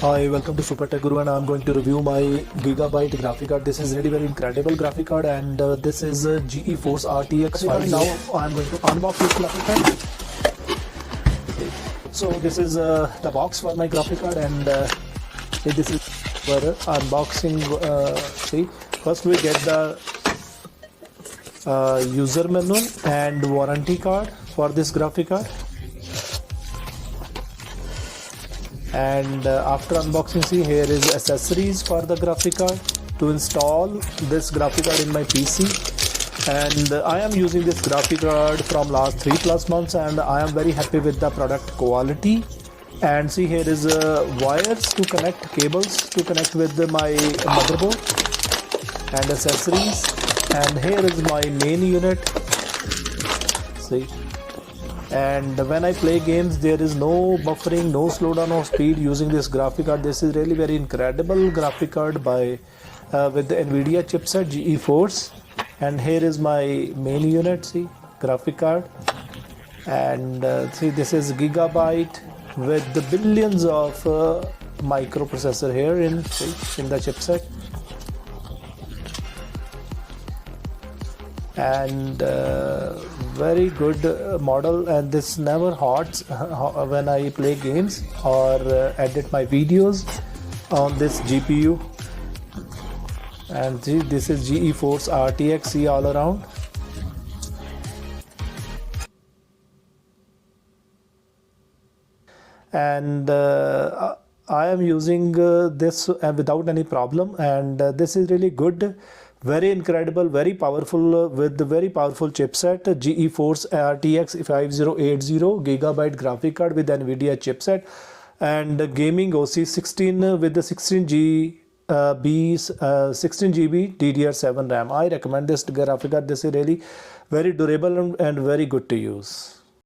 Hi, welcome to Super Tech Guru, and I'm going to review my Gigabyte graphic card. This is really very incredible graphic card, and this is a GeForce RTX 5. Now I'm going to unbox this graphic card. So this is the box for my graphic card, and this is for unboxing. See, first we get the user manual and warranty card for this graphic card. And after unboxing, see, here is accessories for the graphic card to install this graphic card in my PC. And I am using this graphic card from last 3+ months, and I am very happy with the product quality. And see, here is wires to connect, cables to connect with my motherboard and accessories. And here is my main unit. See, and when I play games, there is no buffering, no slowdown of speed using this graphic card. This is really very incredible graphic card by with the NVIDIA chipset GeForce. And here is my main unit, see, graphic card. And see, this is Gigabyte with the billions of microprocessor here in the chipset. And very good model, and this never hurts when I play games or edit my videos on this GPU. And see, this is GeForce RTX, see, all around. And I am using this without any problem, and this is really good, very incredible, very powerful, with the very powerful chipset GeForce RTX 5080 Gigabyte graphic card with NVIDIA chipset, and gaming OC 16 with the 16GB DDR7 RAM. I recommend this graphic card. This is really very durable and very good to use.